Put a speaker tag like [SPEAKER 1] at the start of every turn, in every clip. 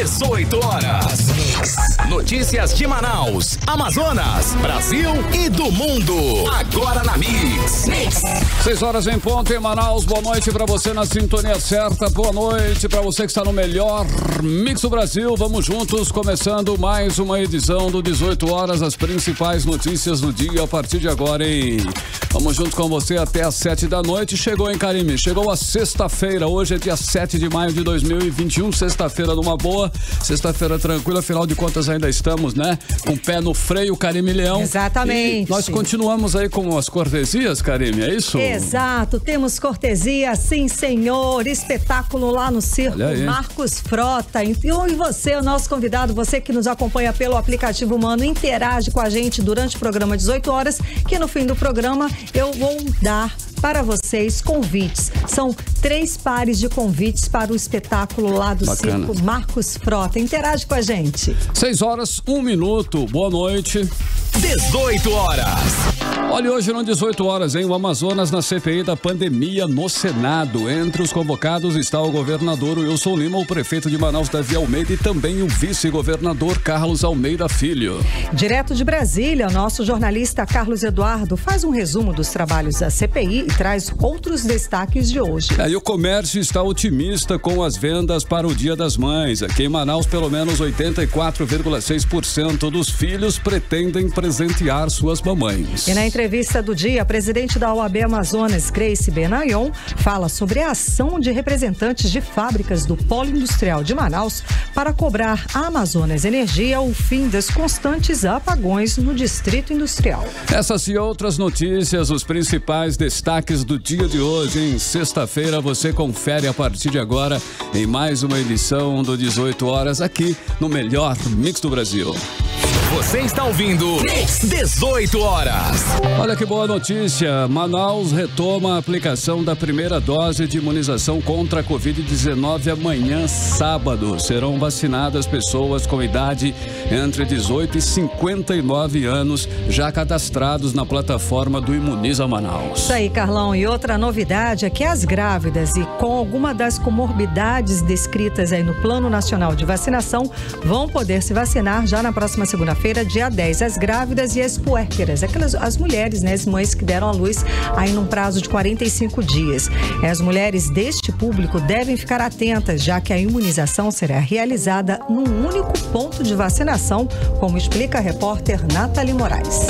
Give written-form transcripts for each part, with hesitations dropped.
[SPEAKER 1] 18 horas. Notícias de Manaus, Amazonas, Brasil e do mundo. Agora na Mix.
[SPEAKER 2] 6 horas em ponto em Manaus. Boa noite pra você na sintonia certa. Boa noite pra você que está no melhor Mix do Brasil. Vamos juntos, começando mais uma edição do 18 horas. As principais notícias do dia a partir de agora, hein? Vamos junto com você até às 7 da noite. Chegou, hein, Karime? Chegou a sexta-feira. Hoje é dia 7 de maio de 2021. Sexta-feira numa boa. Sexta-feira tranquila. Afinal de contas, ainda estamos, né? Com o pé no freio, Karime Leão.
[SPEAKER 3] Exatamente.
[SPEAKER 2] E nós continuamos aí com as cortesias, Karime, é isso?
[SPEAKER 3] Exato. Temos cortesia, sim, senhor. Espetáculo lá no Circo Marcos Frota. E você, o nosso convidado, você que nos acompanha pelo aplicativo Mano, interage com a gente durante o programa 18 horas, que no fim do programa eu vou dar para vocês convites. São 3 pares de convites para o espetáculo lá do Circo Marcos Frota. Interage com a gente.
[SPEAKER 2] 6 horas, 1 minuto. Boa noite.
[SPEAKER 1] 18 horas.
[SPEAKER 2] Olha, hoje no 18 horas, hein? O Amazonas na CPI da pandemia no Senado. Entre os convocados está o governador Wilson Lima, o prefeito de Manaus, Davi Almeida, e também o vice-governador Carlos Almeida Filho.
[SPEAKER 3] Direto de Brasília, nosso jornalista Carlos Eduardo faz um resumo dos trabalhos da CPI e traz outros destaques de hoje.
[SPEAKER 2] E o comércio está otimista com as vendas para o Dia das Mães. Aqui em Manaus, pelo menos 84,6% dos filhos pretendem presentear suas mamães.
[SPEAKER 3] E na entrevista do dia, a presidente da OAB Amazonas, Grace Benayon, fala sobre a ação de representantes de fábricas do Polo Industrial de Manaus para cobrar à Amazonas Energia o fim das constantes apagões no Distrito Industrial.
[SPEAKER 2] Essas e outras notícias, os principais destaques do dia de hoje, em sexta-feira, você confere a partir de agora em mais uma edição do 18 horas aqui no melhor Mix do Brasil.
[SPEAKER 1] Você está ouvindo 18 horas.
[SPEAKER 2] Olha que boa notícia. Manaus retoma a aplicação da primeira dose de imunização contra a Covid-19 amanhã, sábado. Serão vacinadas pessoas com idade entre 18 e 59 anos, já cadastrados na plataforma do Imuniza Manaus.
[SPEAKER 3] Isso aí, Carlão. E outra novidade é que as grávidas e com alguma das comorbidades descritas aí no Plano Nacional de Vacinação vão poder se vacinar já na próxima segunda-feira, dia 10, as grávidas e as puérperas, as mulheres, né, as mães que deram à luz aí num prazo de 45 dias. As mulheres deste público devem ficar atentas, já que a imunização será realizada num único ponto de vacinação, como explica a repórter Nathalie Moraes.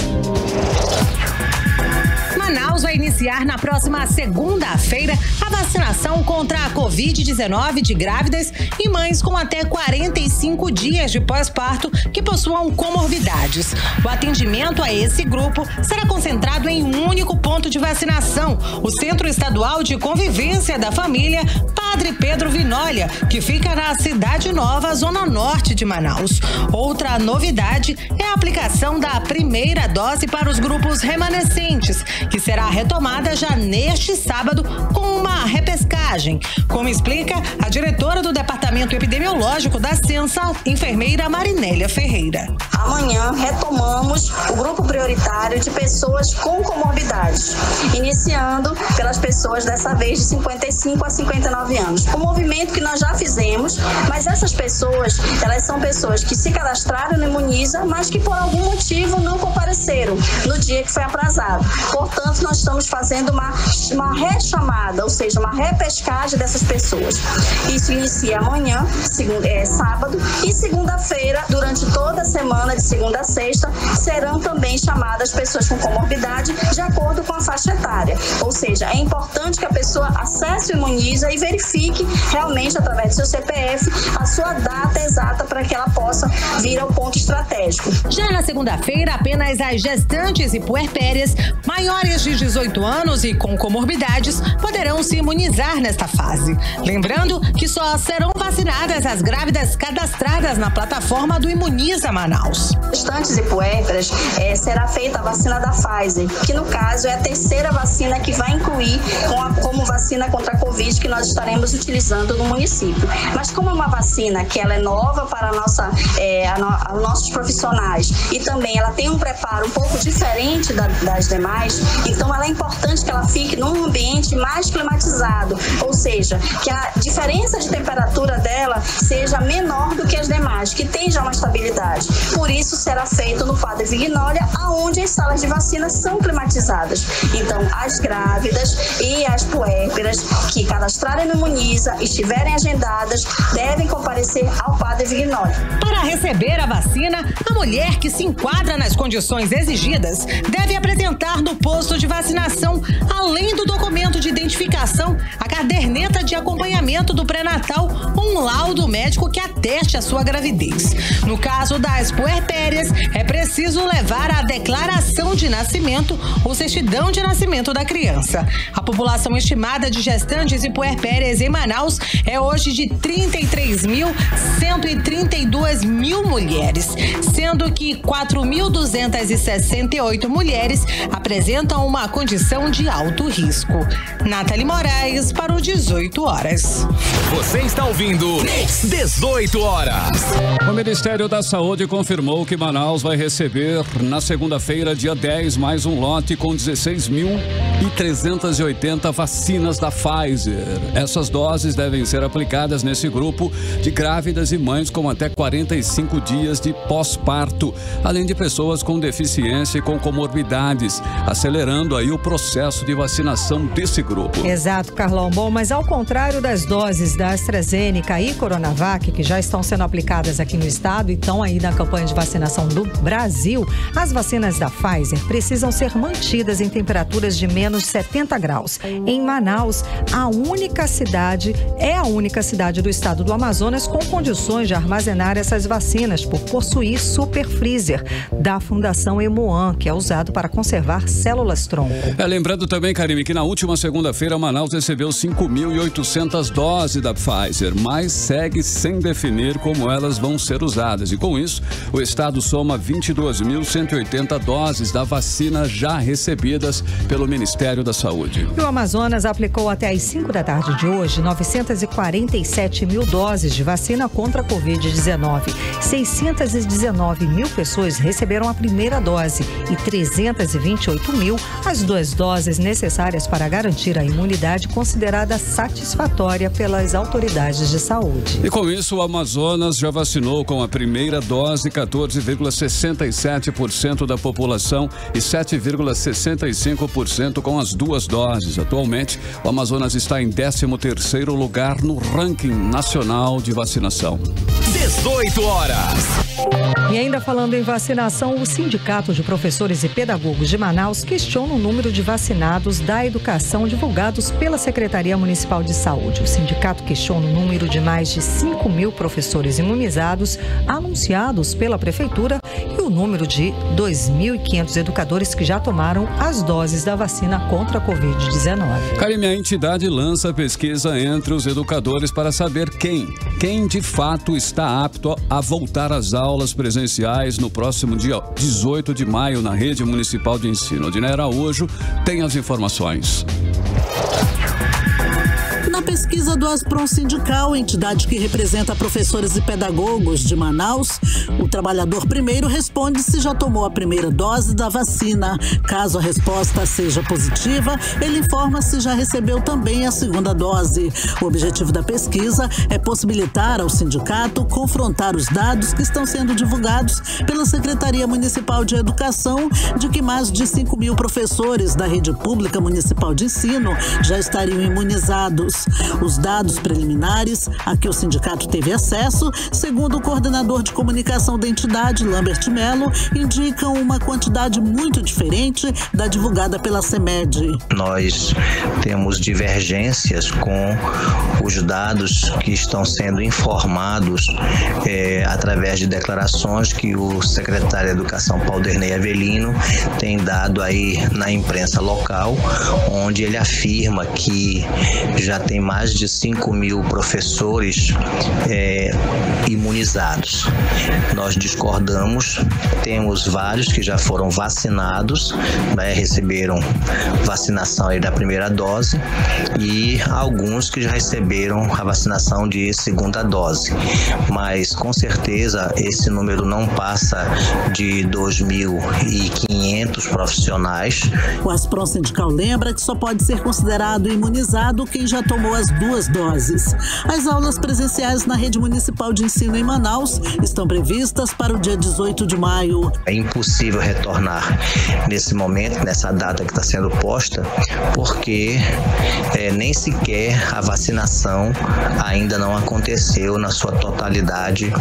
[SPEAKER 4] Manaus vai iniciar na próxima segunda-feira a vacinação contra a Covid-19 de grávidas e mães com até 45 dias de pós-parto que possuam comorbidades. O atendimento a esse grupo será concentrado em um único ponto de vacinação, o Centro Estadual de Convivência da Família Padre Pedro Vinolha, que fica na Cidade Nova, zona norte de Manaus. Outra novidade é a aplicação da primeira dose para os grupos remanescentes, que será retomada já neste sábado com uma repescagem, como explica a diretora do Departamento Epidemiológico da Censa, enfermeira Marinélia Ferreira.
[SPEAKER 5] Amanhã retomamos o grupo prioritário de pessoas com comorbidades, iniciando pelas pessoas dessa vez de 55 a 59 anos. O movimento que nós já fizemos, mas essas pessoas, elas são pessoas que se cadastraram no Imuniza, mas que por algum motivo não compareceram no dia que foi aprazado. Portanto, nós estamos fazendo uma rechamada, ou seja, uma repescagem dessas pessoas. Isso inicia amanhã, sábado, e segunda-feira, durante toda a semana, de segunda a sexta, serão também chamadas pessoas com comorbidade de acordo com a faixa etária. Ou seja, é importante que a pessoa acesse o Imuniza e verifique realmente, através do seu CPF, a sua data exata para que ela possa vir ao ponto estratégico.
[SPEAKER 4] Já na segunda-feira, apenas as gestantes e puerpérias maiores de 18 anos e com comorbidades poderão se imunizar nesta fase. Lembrando que só serão vacinadas as grávidas cadastradas na plataforma do Imuniza Manaus.
[SPEAKER 5] Gestantes e puérperas, será feita a vacina da Pfizer, que no caso é a terceira vacina que vai incluir como vacina contra a Covid que nós estaremos utilizando no município. Mas como é uma vacina que ela é nova para nossos profissionais e também ela tem um preparo um pouco diferente das demais, então ela é importante que ela fique num ambiente mais climatizado, ou seja, que a diferença de temperatura dela seja seja menor do que as demais, que tem já uma estabilidade. Por isso, será feito no Padre Vignólia, aonde as salas de vacina são climatizadas. Então, as grávidas e as puérperas que cadastrarem no Imuniza, estiverem agendadas, devem comparecer ao Padre Vignólia.
[SPEAKER 4] Para receber a vacina, a mulher que se enquadra nas condições exigidas deve apresentar no posto de vacinação, além do documento de identificação, a caderneta de acompanhamento do pré-natal ou um laudo médico que ateste a sua gravidez. No caso das puerpérias, é preciso levar a declaração de nascimento ou certidão de nascimento da criança. A população estimada de gestantes e puerpérias em Manaus é hoje de 33.132 mil mulheres, sendo que 4.268 mulheres apresentam uma condição de alto risco. Nathalie Moraes para o 18 horas.
[SPEAKER 1] Você está ouvindo 18 horas.
[SPEAKER 2] O Ministério da Saúde confirmou que Manaus vai receber na segunda-feira, dia 10, mais um lote com 16.380 vacinas da Pfizer. Essas doses devem ser aplicadas nesse grupo de grávidas e mães com até 45 dias de pós-parto, além de pessoas com deficiência e com comorbidades, acelerando aí o processo de vacinação desse grupo.
[SPEAKER 3] Exato, Carlão. Bom, mas ao contrário das doses da AstraZeneca e Coronavac, que já estão sendo aplicadas aqui no estado e estão aí na campanha de vacinação do Brasil, as vacinas da Pfizer precisam ser mantidas em temperaturas de menos 70 graus. Em Manaus, a única cidade do estado do Amazonas com condições de armazenar essas vacinas por possuir super freezer da Fundação Hemoan, que é usado para conservar células-tronco.
[SPEAKER 2] Lembrando também, Karime, que na última segunda-feira Manaus recebeu 5.800 doses da Pfizer, mas segue sem definir como elas vão ser usadas. E com isso, o estado soma 22.180 doses da vacina já recebidas pelo Ministério da Saúde.
[SPEAKER 3] E o Amazonas aplicou até às 5 da tarde de hoje 947 mil doses de vacina contra a Covid-19. 619 mil pessoas receberam a primeira dose e 328 mil as duas doses necessárias para garantir a imunidade considerada satisfatória pelas autoridades de saúde.
[SPEAKER 2] E com isso, o Amazonas já vacinou com a primeira dose 14,67% da população e 7,65% com as duas doses. Atualmente, o Amazonas está em 13º lugar no ranking nacional de vacinação.
[SPEAKER 1] 18 horas.
[SPEAKER 3] E ainda falando em vacinação, o Sindicato de Professores e Pedagogos de Manaus questiona o número de vacinados da educação divulgados pela Secretaria Municipal de Saúde. O sindicato questiona o número de mais de 5 mil professores imunizados anunciados pela Prefeitura e o número de 2.500 educadores que já tomaram as doses da vacina contra a Covid-19.
[SPEAKER 2] Karime, a entidade lança pesquisa entre os educadores para saber quem de fato está apto a voltar às aulas presenciais no próximo dia 18 de maio na Rede Municipal de Ensino. Odinei Araújo tem as informações.
[SPEAKER 6] Na pesquisa do Aspron Sindical, entidade que representa professores e pedagogos de Manaus, o trabalhador primeiro responde se já tomou a primeira dose da vacina. Caso a resposta seja positiva, ele informa se já recebeu também a segunda dose. O objetivo da pesquisa é possibilitar ao sindicato confrontar os dados que estão sendo divulgados pela Secretaria Municipal de Educação de que mais de 5 mil professores da rede pública municipal de ensino já estariam imunizados. Os dados preliminares a que o sindicato teve acesso, segundo o coordenador de comunicação da entidade, Lambert Melo, indicam uma quantidade muito diferente da divulgada pela CEMED.
[SPEAKER 7] Nós temos divergências com os dados que estão sendo informados através de declarações que o secretário de Educação, Paulderney Avelino, tem dado aí na imprensa local, onde ele afirma que já tem mais de 5 mil professores imunizados. Nós discordamos, temos vários que já foram vacinados, receberam vacinação aí da primeira dose e alguns que já receberam a vacinação de segunda dose. Mas com certeza esse número não passa de 2.500 profissionais.
[SPEAKER 6] O Aspron Sindical lembra que só pode ser considerado imunizado quem já tomou tomou as 2 doses. As aulas presenciais na rede municipal de ensino em Manaus estão previstas para o dia 18 de maio.
[SPEAKER 7] É impossível retornar nesse momento, nessa data que está sendo posta, porque nem sequer a vacinação ainda não aconteceu na sua totalidade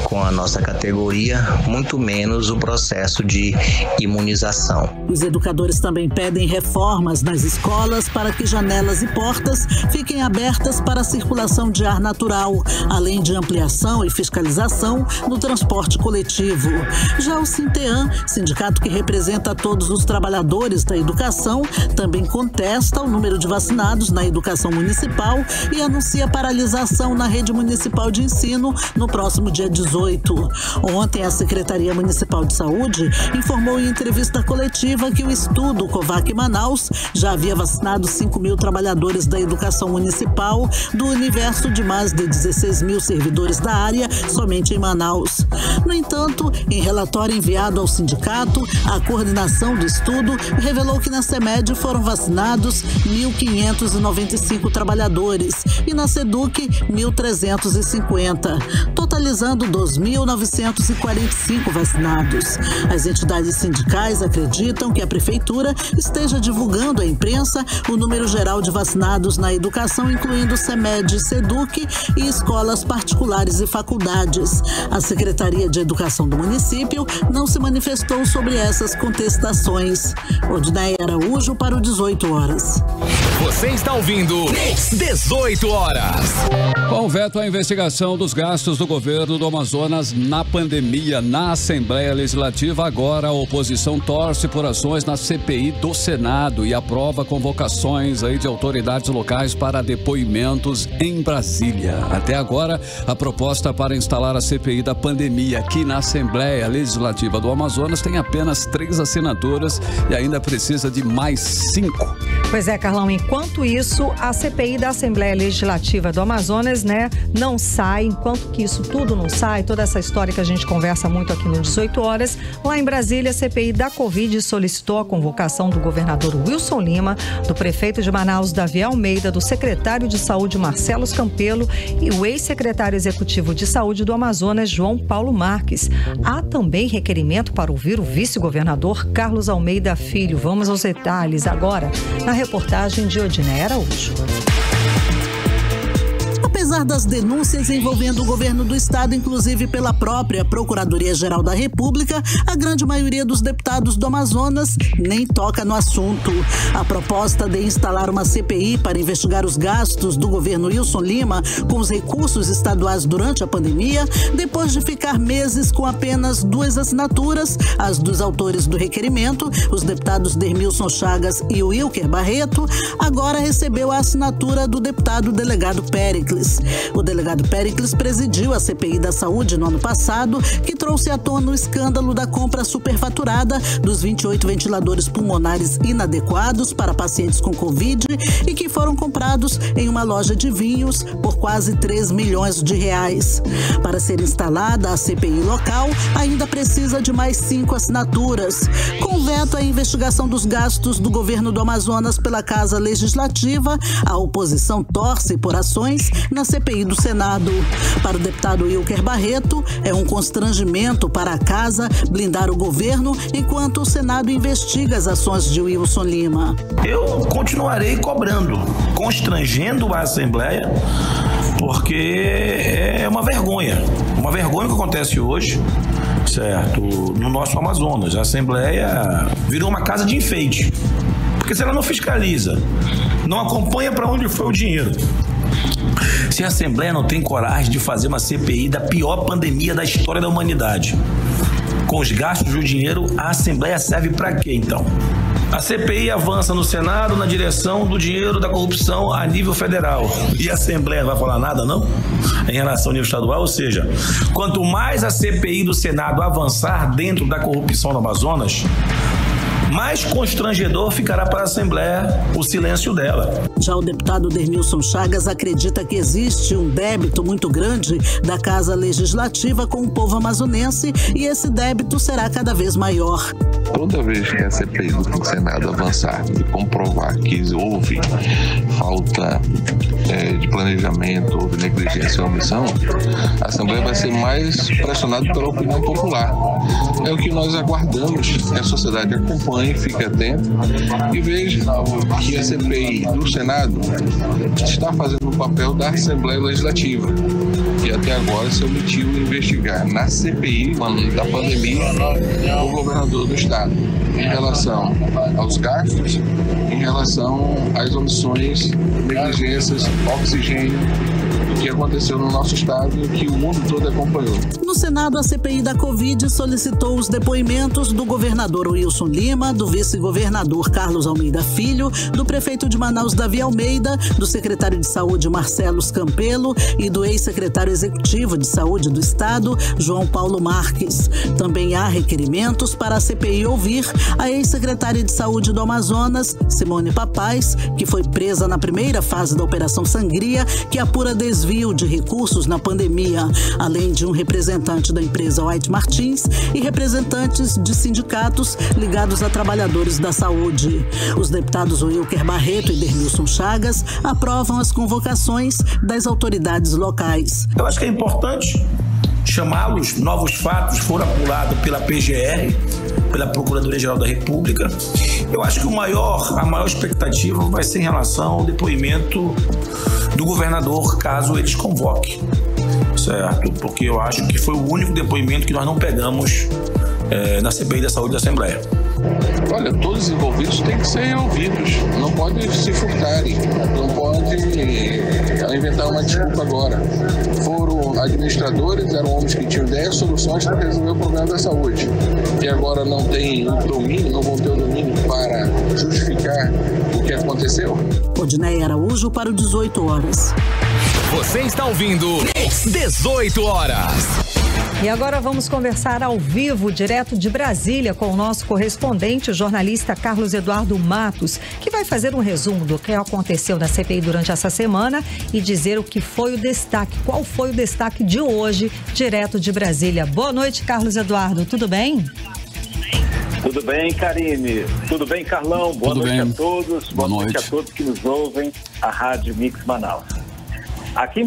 [SPEAKER 7] com a nossa categoria, muito menos o processo de imunização.
[SPEAKER 6] Os educadores também pedem reformas nas escolas para que janelas e portas fiquem abertas para a circulação de ar natural, além de ampliação e fiscalização no transporte coletivo. Já o Sinteam, sindicato que representa todos os trabalhadores da educação, também contesta o número de vacinados na educação municipal e anuncia paralisação na rede municipal de ensino no próximo dia 18. Ontem, a Secretaria Municipal de Saúde informou em entrevista coletiva que o estudo COVAC Manaus já havia vacinado 5.000 trabalhadores da educação municipal do universo de mais de 16.000 servidores da área somente em Manaus. No entanto, em relatório enviado ao sindicato, a coordenação do estudo revelou que na CEMED foram vacinados 1.595 trabalhadores e na SEDUC 1.350, totalizando 2.945 vacinados. As entidades sindicais acreditam que a prefeitura esteja divulgando à imprensa o número geral de vacinados na educação, incluindo CEMED, SEDUC e escolas particulares e faculdades. A Secretaria de Educação do município não se manifestou sobre essas contestações. Odinaia Araújo para o 18 horas.
[SPEAKER 1] Você está ouvindo 18 horas.
[SPEAKER 2] Com veto à investigação dos gastos do governo do Amazonas na pandemia na Assembleia Legislativa, agora a oposição torce por ações na CPI do Senado e aprova convocações de autoridades locais para depoimentos em Brasília. Até agora, a proposta para instalar a CPI da pandemia aqui na Assembleia Legislativa do Amazonas tem apenas 3 assinaturas e ainda precisa de mais 5.
[SPEAKER 3] Pois é, Carlão, enquanto isso, a CPI da Assembleia Legislativa do Amazonas, não sai. Enquanto que isso tudo não sai, toda essa história que a gente conversa muito aqui no 18 horas, lá em Brasília, a CPI da Covid solicitou a convocação do governador Wilson Lima, do prefeito de Manaus, Davi Almeida, do secretário de Saúde, Marcelo Campelo, e o ex-secretário executivo de Saúde do Amazonas, João Paulo Marques. Há também requerimento para ouvir o vice-governador Carlos Almeida Filho. Vamos aos detalhes agora, na reportagem de Odinaia Araújo.
[SPEAKER 6] Apesar das denúncias envolvendo o governo do estado, inclusive pela própria Procuradoria-Geral da República, a grande maioria dos deputados do Amazonas nem toca no assunto. A proposta de instalar uma CPI para investigar os gastos do governo Wilson Lima com os recursos estaduais durante a pandemia, depois de ficar meses com apenas 2 assinaturas, as dos autores do requerimento, os deputados Dermilson Chagas e Wilker Barreto, agora recebeu a assinatura do deputado delegado Péricles. O delegado Péricles presidiu a CPI da Saúde no ano passado, que trouxe à tona o escândalo da compra superfaturada dos 28 ventiladores pulmonares inadequados para pacientes com Covid e que foram comprados em uma loja de vinhos por quase 3 milhões de reais. Para ser instalada a CPI local, ainda precisa de mais 5 assinaturas. Com veto à investigação dos gastos do governo do Amazonas pela Casa Legislativa, a oposição torce por ações na CPI do Senado. Para o deputado Wilker Barreto, é um constrangimento para a Casa blindar o governo enquanto o Senado investiga as ações de Wilson Lima.
[SPEAKER 8] Eu continuarei cobrando, constrangendo a Assembleia, porque é uma vergonha que acontece hoje, certo, no nosso Amazonas. A Assembleia virou uma casa de enfeite, porque se ela não fiscaliza, não acompanha para onde foi o dinheiro, se a Assembleia não tem coragem de fazer uma CPI da pior pandemia da história da humanidade, com os gastos do dinheiro, a Assembleia serve para quê, então? A CPI avança no Senado na direção do dinheiro da corrupção a nível federal. E a Assembleia não vai falar nada, não? Em relação ao nível estadual? Ou seja, quanto mais a CPI do Senado avançar dentro da corrupção no Amazonas, mais constrangedor ficará para a Assembleia o silêncio dela.
[SPEAKER 6] Já o deputado Dermilson Chagas acredita que existe um débito muito grande da Casa Legislativa com o povo amazonense e esse débito será cada vez maior.
[SPEAKER 9] Toda vez que a CPI do Senado avançar e comprovar que houve falta de planejamento ou de negligência ou omissão, a Assembleia vai ser mais pressionada pela opinião popular. É o que nós aguardamos, que a sociedade acompanhe, fique atenta e veja que a CPI do Senado está fazendo o papel da Assembleia Legislativa, que até agora se omitiu investigar na CPI da pandemia o governador do estado em relação aos gastos, em relação às omissões, negligências, oxigênio, o que aconteceu no nosso estado e que o mundo todo acompanhou.
[SPEAKER 6] No Senado, a CPI da Covid solicitou os depoimentos do governador Wilson Lima, do vice-governador Carlos Almeida Filho, do prefeito de Manaus, Davi Almeida, do secretário de Saúde, Marcelo Campelo, e do ex-secretário executivo de Saúde do Estado, João Paulo Marques. Também há requerimentos para a CPI ouvir a ex-secretária de Saúde do Amazonas, Simone Papais, que foi presa na primeira fase da Operação Sangria, que apura desvio de recursos na pandemia, além de um representante da empresa White Martins e representantes de sindicatos ligados a trabalhadores da saúde. Os deputados Wilker Barreto e Dermilson Chagas aprovam as convocações das autoridades locais.
[SPEAKER 8] Eu acho que é importante chamá-los. Novos fatos foram apurados pela PGR, pela Procuradoria-Geral da República. Eu acho que a maior expectativa vai ser em relação ao depoimento do governador, caso eles convoquem, certo? Porque eu acho que foi o único depoimento que nós não pegamos na CPI da Saúde da Assembleia.
[SPEAKER 9] Olha, todos os envolvidos têm que ser ouvidos, não pode se furtarem, não pode inventar uma desculpa agora. Foram administradores, eram homens que tinham 10 soluções para resolver o problema da saúde e agora não tem o domínio, não vão ter o domínio para justificar o que aconteceu.
[SPEAKER 6] Odinei Araújo para o 18 horas.
[SPEAKER 1] Você está ouvindo 18 horas.
[SPEAKER 3] E agora vamos conversar ao vivo, direto de Brasília, com o nosso correspondente, o jornalista Carlos Eduardo Matos, que vai fazer um resumo do que aconteceu na CPI durante essa semana e dizer o que foi o destaque, qual foi o destaque de hoje, direto de Brasília. Boa noite, Carlos Eduardo, tudo bem?
[SPEAKER 10] Tudo bem, Karine? Tudo bem, Carlão? Boa noite a todos. Boa noite a todos que nos ouvem, a Rádio Mix Manaus. Aqui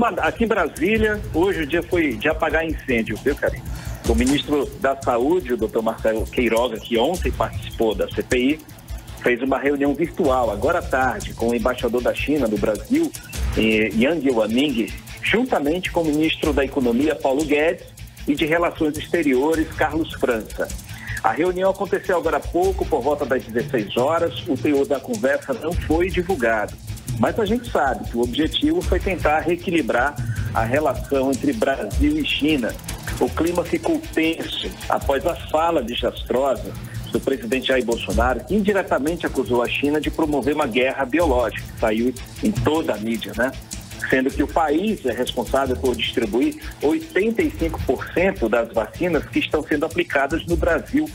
[SPEAKER 10] em Brasília, hoje o dia foi de apagar incêndio, viu, Karine? O ministro da Saúde, o Dr. Marcelo Queiroga, que ontem participou da CPI, fez uma reunião virtual, agora à tarde, com o embaixador da China no Brasil, Yang Wanning, juntamente com o ministro da Economia, Paulo Guedes, e de Relações Exteriores, Carlos França. A reunião aconteceu agora há pouco, por volta das 16 horas. O teor da conversa não foi divulgado, mas a gente sabe que o objetivo foi tentar reequilibrar a relação entre Brasil e China. O clima ficou tenso após a fala desastrosa do presidente Jair Bolsonaro, que indiretamente acusou a China de promover uma guerra biológica. Saiu em toda a mídia, né? Sendo que o país é responsável por distribuir 85% das vacinas que estão sendo aplicadas no Brasil.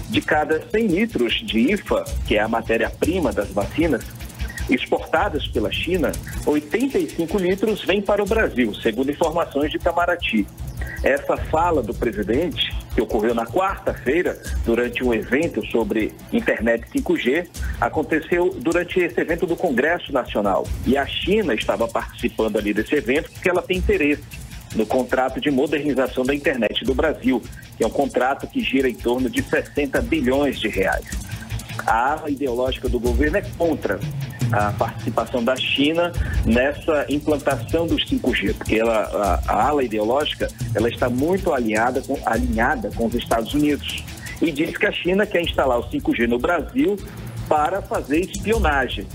[SPEAKER 10] De cada 100 litros de IFA, que é a matéria-prima das vacinas, exportadas pela China, 85 litros vêm para o Brasil, segundo informações de Itamaraty. Essa fala do presidente, que ocorreu na quarta-feira, durante um evento sobre internet 5G, aconteceu durante esse evento do Congresso Nacional. E a China estava participando ali desse evento porque ela tem interesse no contrato de modernização da internet do Brasil, que é um contrato que gira em torno de 60 bilhões de reais. A ala ideológica do governo é contra a participação da China nessa implantação dos 5G, porque a ala ideológica ela está muito alinhada com os Estados Unidos e diz que a China quer instalar o 5G no Brasil para fazer espionagem.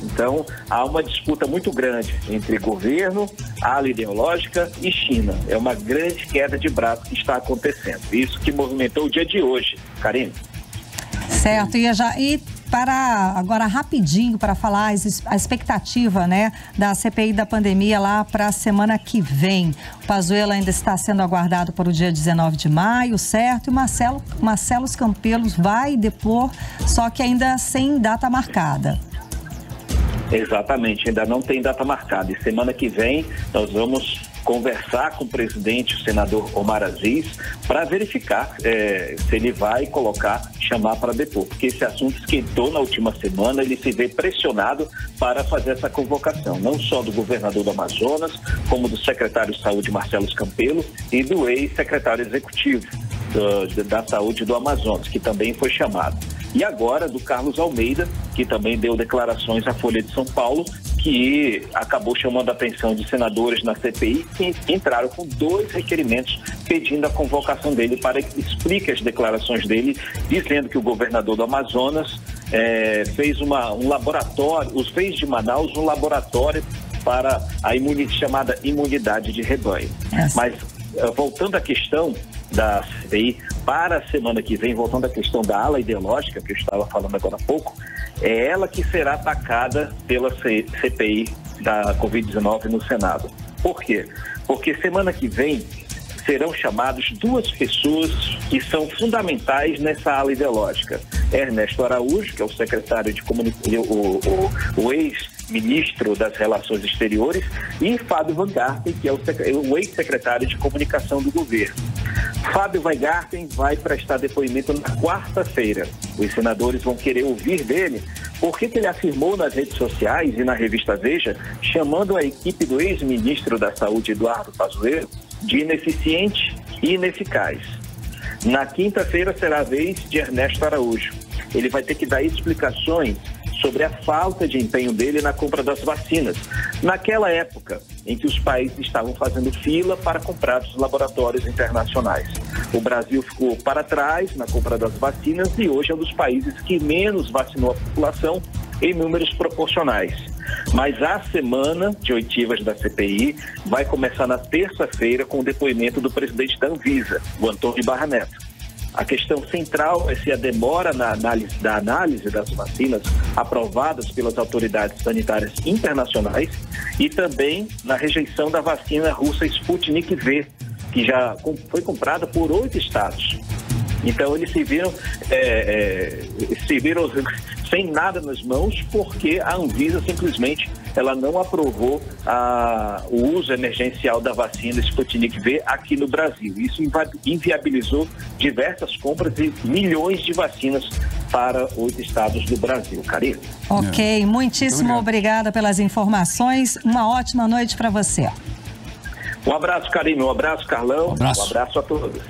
[SPEAKER 10] Então, há uma disputa muito grande entre governo, ala ideológica e China. É uma grande queda de braço que está acontecendo. Isso que movimentou o dia de hoje, Karine.
[SPEAKER 3] Certo, e para agora rapidinho para falar a expectativa, né, da CPI da pandemia lá para a semana que vem. O Pazuello ainda está sendo aguardado para o dia 19 de maio, certo? E o Marcelo Campelo vai depor, só que ainda sem data marcada.
[SPEAKER 10] Exatamente, ainda não tem data marcada. E semana que vem nós vamos conversar com o presidente, o senador Omar Aziz, para verificar se ele vai chamar para depor, porque esse assunto esquentou na última semana, ele se vê pressionado para fazer essa convocação, não só do governador do Amazonas, como do secretário de Saúde, Marcelo Campelo, e do ex-secretário executivo da Saúde do Amazonas, que também foi chamado. E agora do Carlos Almeida, que também deu declarações à Folha de São Paulo, que acabou chamando a atenção de senadores na CPI, que entraram com 2 requerimentos pedindo a convocação dele para que explique as declarações dele, dizendo que o governador do Amazonas fez um laboratório, fez de Manaus um laboratório para a chamada imunidade de rebanho. Mas voltando à questão da CPI, para a semana que vem, voltando à questão da ala ideológica, que eu estava falando agora há pouco, é ela que será atacada pela CPI da Covid-19 no Senado. Por quê? Porque semana que vem serão chamados 2 pessoas que são fundamentais nessa ala ideológica. Ernesto Araújo, que é o secretário de comunicação, o ex-ministro das Relações Exteriores, e Fábio Van Garten, que é o ex-secretário de comunicação do governo. Fábio Van Garten vai prestar depoimento na quarta-feira. Os senadores vão querer ouvir dele porque ele afirmou nas redes sociais e na revista Veja, chamando a equipe do ex-ministro da Saúde, Eduardo Pazuello, de ineficiente e ineficaz. Na quinta-feira será a vez de Ernesto Araújo. Ele vai ter que dar explicações sobre a falta de empenho dele na compra das vacinas, naquela época em que os países estavam fazendo fila para comprar dos laboratórios internacionais. O Brasil ficou para trás na compra das vacinas e hoje é um dos países que menos vacinou a população em números proporcionais. Mas a semana de oitivas da CPI vai começar na terça-feira com o depoimento do presidente da Anvisa, o Antônio Barra Neto. A questão central é se a demora na análise das vacinas aprovadas pelas autoridades sanitárias internacionais e também na rejeição da vacina russa Sputnik V, que já foi comprada por 8 estados. Então eles se viram sem nada nas mãos porque a Anvisa simplesmente ela não aprovou o uso emergencial da vacina Sputnik V aqui no Brasil. Isso inviabilizou diversas compras de milhões de vacinas para 8 estados do Brasil. Karine.
[SPEAKER 3] Ok, muitíssimo obrigada pelas informações. Uma ótima noite para você.
[SPEAKER 10] Um abraço, Karine. Um abraço, Carlão. Um abraço a todos.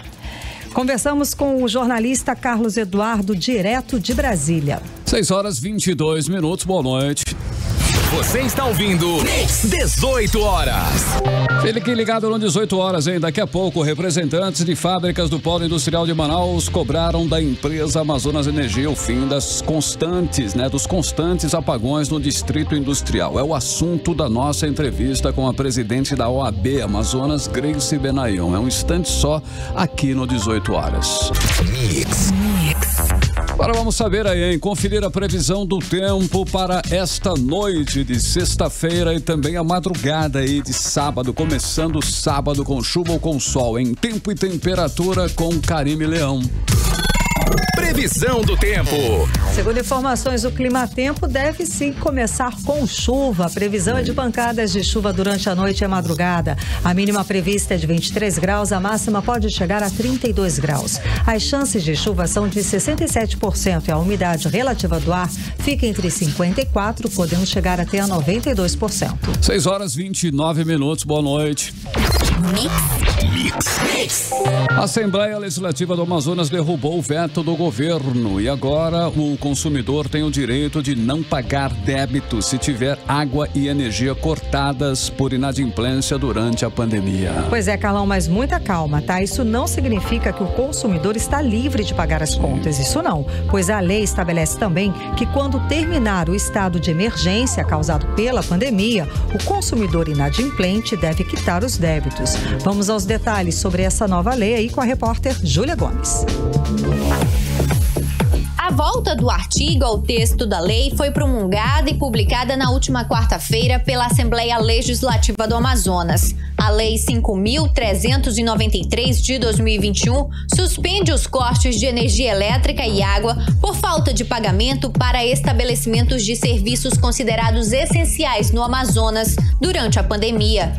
[SPEAKER 3] Conversamos com o jornalista Carlos Eduardo, direto de Brasília.
[SPEAKER 2] 6h22. Boa noite.
[SPEAKER 1] Você está ouvindo 18 horas.
[SPEAKER 2] Fique ligado no 18 horas, hein? Daqui a pouco, representantes de fábricas do Polo Industrial de Manaus cobraram da empresa Amazonas Energia o fim dos constantes apagões no Distrito Industrial. É o assunto da nossa entrevista com a presidente da OAB Amazonas, Grace Benayon. É um instante só aqui no 18 horas.
[SPEAKER 1] Mix.
[SPEAKER 2] Agora vamos saber aí, hein? Conferir a previsão do tempo para esta noite de sexta-feira e também a madrugada aí de sábado, começando sábado com chuva ou com sol, em tempo e temperatura com Karime Leão.
[SPEAKER 1] Previsão do tempo.
[SPEAKER 3] Segundo informações do Climatempo, deve sim começar com chuva. A previsão é de pancadas de chuva durante a noite e a madrugada. A mínima prevista é de 23 graus, a máxima pode chegar a 32 graus. As chances de chuva são de 67% e a umidade relativa do ar fica entre 54%, podendo chegar até a 92%.
[SPEAKER 2] 6h29. Boa noite.
[SPEAKER 1] Mix.
[SPEAKER 2] A Assembleia Legislativa do Amazonas derrubou o veto do governo e agora o consumidor tem o direito de não pagar débito se tiver água e energia cortadas por inadimplência durante a pandemia.
[SPEAKER 3] Pois é, Carlão, mas muita calma, tá? Isso não significa que o consumidor está livre de pagar as contas. Isso não, pois a lei estabelece também que quando terminar o estado de emergência causado pela pandemia, o consumidor inadimplente deve quitar os débitos. Vamos aos detalhes sobre essa nova lei aí com a repórter Júlia Gomes.
[SPEAKER 11] A volta do artigo ao texto da lei foi promulgada e publicada na última quarta-feira pela Assembleia Legislativa do Amazonas. A Lei 5.393 de 2021 suspende os cortes de energia elétrica e água por falta de pagamento para estabelecimentos de serviços considerados essenciais no Amazonas durante a pandemia.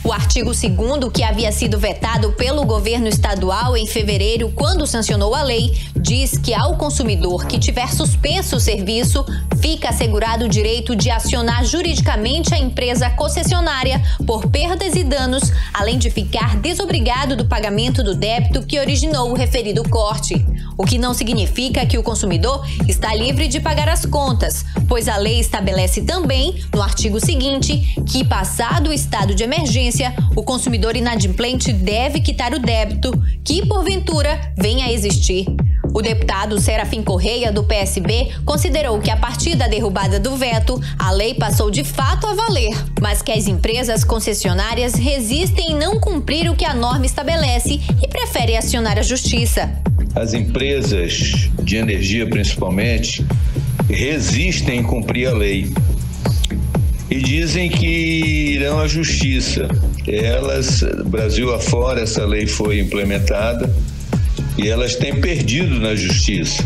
[SPEAKER 11] O artigo 2º, que havia sido vetado pelo governo estadual em fevereiro, quando sancionou a lei, diz que ao consumidor que tiver suspenso o serviço, fica assegurado o direito de acionar juridicamente a empresa concessionária por perdas e danos, além de ficar desobrigado do pagamento do débito que originou o referido corte. O que não significa que o consumidor está livre de pagar as contas, pois a lei estabelece também, no artigo seguinte, que, passado o estado de emergência, o consumidor inadimplente deve quitar o débito que, porventura, venha a existir. O deputado Serafim Correia, do PSB, considerou que a partir da derrubada do veto, a lei passou de fato a valer, mas que as empresas concessionárias resistem em não cumprir o que a norma estabelece e preferem acionar a justiça.
[SPEAKER 12] As empresas de energia, principalmente, resistem em cumprir a lei e dizem que irão à justiça. Brasil afora, essa lei foi implementada e elas têm perdido na justiça.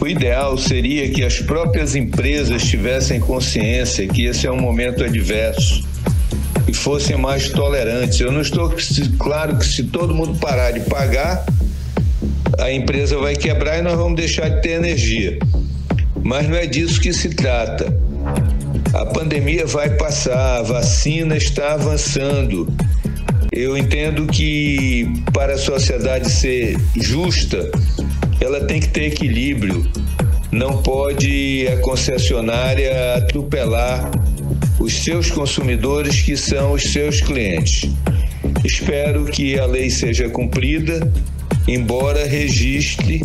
[SPEAKER 12] O ideal seria que as próprias empresas tivessem consciência que esse é um momento adverso e fossem mais tolerantes. Eu não estou claro que se todo mundo parar de pagar, a empresa vai quebrar e nós vamos deixar de ter energia. Mas não é disso que se trata. A pandemia vai passar, a vacina está avançando. Eu entendo que para a sociedade ser justa, ela tem que ter equilíbrio. Não pode a concessionária atropelar os seus consumidores, que são os seus clientes. Espero que a lei seja cumprida, embora registre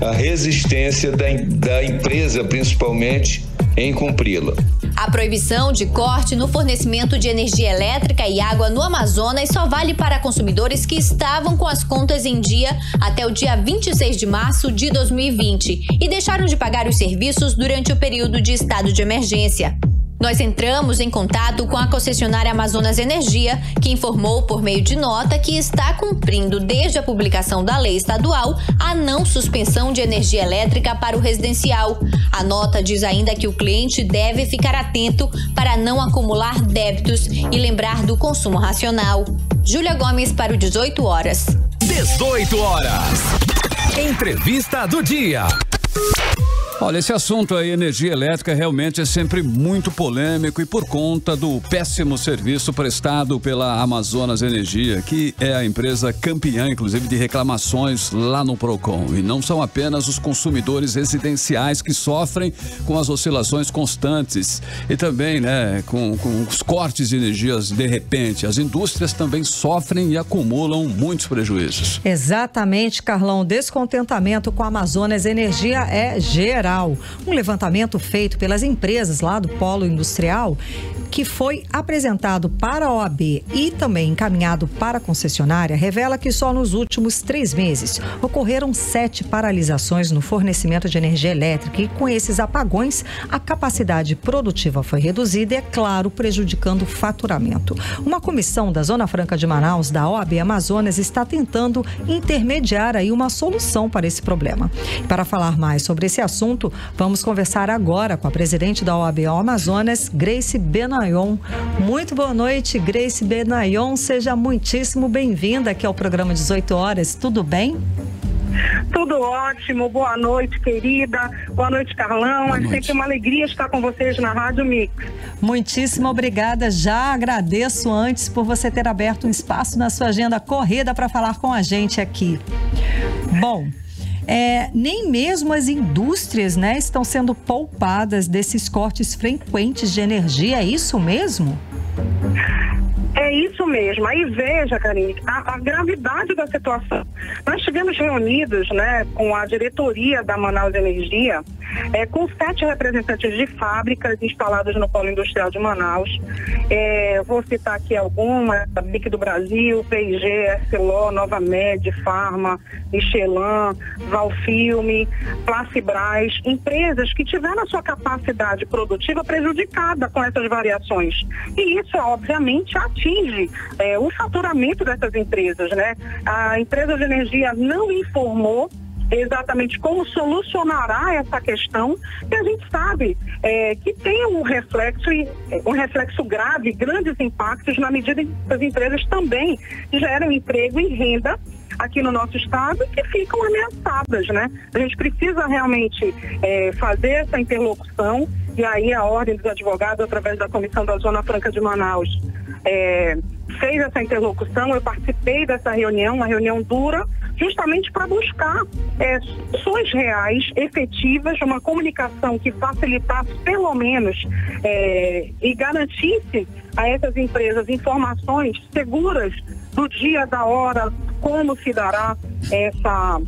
[SPEAKER 12] a resistência da empresa, principalmente, em cumpri-la.
[SPEAKER 11] A proibição de corte no fornecimento de energia elétrica e água no Amazonas só vale para consumidores que estavam com as contas em dia até o dia 26 de março de 2020 e deixaram de pagar os serviços durante o período de estado de emergência. Nós entramos em contato com a concessionária Amazonas Energia, que informou por meio de nota que está cumprindo desde a publicação da lei estadual a não suspensão de energia elétrica para o residencial. A nota diz ainda que o cliente deve ficar atento para não acumular débitos e lembrar do consumo racional. Júlia Gomes para o 18 horas.
[SPEAKER 1] 18 horas. Entrevista do dia.
[SPEAKER 2] Olha, esse assunto aí, energia elétrica, realmente é sempre muito polêmico e por conta do péssimo serviço prestado pela Amazonas Energia, que é a empresa campeã, inclusive, de reclamações lá no Procon. E não são apenas os consumidores residenciais que sofrem com as oscilações constantes e também, né, com os cortes de energias de repente. As indústrias também sofrem e acumulam muitos prejuízos.
[SPEAKER 3] Exatamente, Carlão. O descontentamento com a Amazonas Energia é geral. Um levantamento feito pelas empresas lá do Polo Industrial, que foi apresentado para a OAB e também encaminhado para a concessionária, revela que só nos últimos 3 meses ocorreram 7 paralisações no fornecimento de energia elétrica e com esses apagões a capacidade produtiva foi reduzida e, é claro, prejudicando o faturamento. Uma comissão da Zona Franca de Manaus, da OAB Amazonas, está tentando intermediar aí uma solução para esse problema. Para falar mais sobre esse assunto, vamos conversar agora com a presidente da OAB Amazonas, Grace Benayon. Muito boa noite, Grace Benayon. Seja muitíssimo bem-vinda aqui ao programa 18 horas. Tudo bem?
[SPEAKER 13] Tudo ótimo. Boa noite, querida. Boa noite, Carlão. É sempre uma alegria estar com vocês na Rádio Mix.
[SPEAKER 3] Muitíssimo obrigada. Já agradeço antes por você ter aberto um espaço na sua agenda corrida para falar com a gente aqui. Bom, nem mesmo as indústrias, né, estão sendo poupadas desses cortes frequentes de energia. É isso mesmo?
[SPEAKER 13] É isso mesmo. Aí veja, Karine, a gravidade da situação. Nós estivemos reunidos, né, com a diretoria da Manaus Energia, com 7 representantes de fábricas instaladas no Polo Industrial de Manaus. Vou citar aqui algumas: a BIC do Brasil, P&G, Essilor, Nova Med, Pharma, Michelin, Valfilme, Placibras, empresas que tiveram a sua capacidade produtiva prejudicada com essas variações. E isso, obviamente, atinge o faturamento dessas empresas, né? A empresa de energia não informou exatamente como solucionará essa questão, e a gente sabe que tem um reflexo grave, grandes impactos na medida em que as empresas também geram emprego e renda aqui no nosso estado e que ficam ameaçadas, né? A gente precisa realmente fazer essa interlocução, e aí a Ordem dos Advogados, através da Comissão da Zona Franca de Manaus, fez essa interlocução. Eu participei dessa reunião, uma reunião dura, justamente para buscar soluções reais, efetivas, uma comunicação que facilitasse pelo menos e garantisse a essas empresas informações seguras do dia, da hora, como se dará essa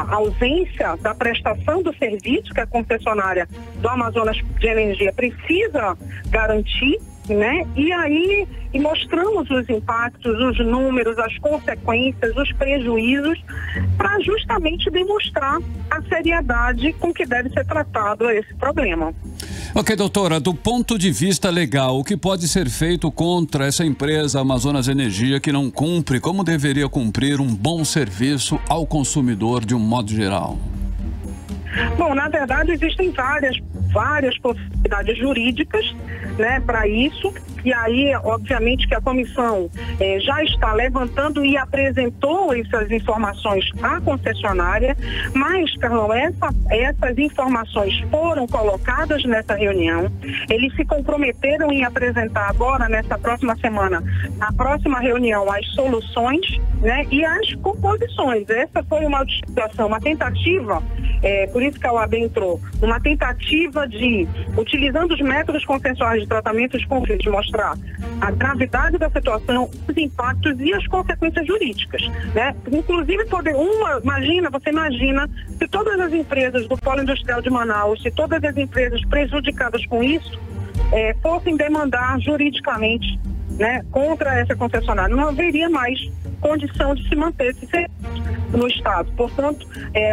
[SPEAKER 13] ausência da prestação do serviço que a concessionária do Amazonas de Energia precisa garantir, né? E aí mostramos os impactos, os números, as consequências, os prejuízos, para justamente demonstrar a seriedade com que deve ser tratado esse problema.
[SPEAKER 2] Ok, doutora, do ponto de vista legal, o que pode ser feito contra essa empresa Amazonas Energia que não cumpre como deveria cumprir um bom serviço ao consumidor de um modo geral?
[SPEAKER 13] Bom, na verdade existem várias possibilidades jurídicas, né, para isso, e aí obviamente que a comissão já está levantando e apresentou essas informações à concessionária, mas, Carlão, essas informações foram colocadas nessa reunião. Eles se comprometeram em apresentar agora, nessa próxima semana, na próxima reunião, as soluções, né, e as composições. Essa foi uma utilização, uma tentativa, por isso que a OAB entrou, uma tentativa de, utilizando os métodos consensuais de tratamento de conflitos, mostrar a gravidade da situação, os impactos e as consequências jurídicas, né? Inclusive, você imagina se todas as empresas do Polo Industrial de Manaus, se todas as empresas prejudicadas com isso, fossem demandar juridicamente, né, contra essa concessionária, não haveria mais condição de se manter esse serviço no estado. Portanto,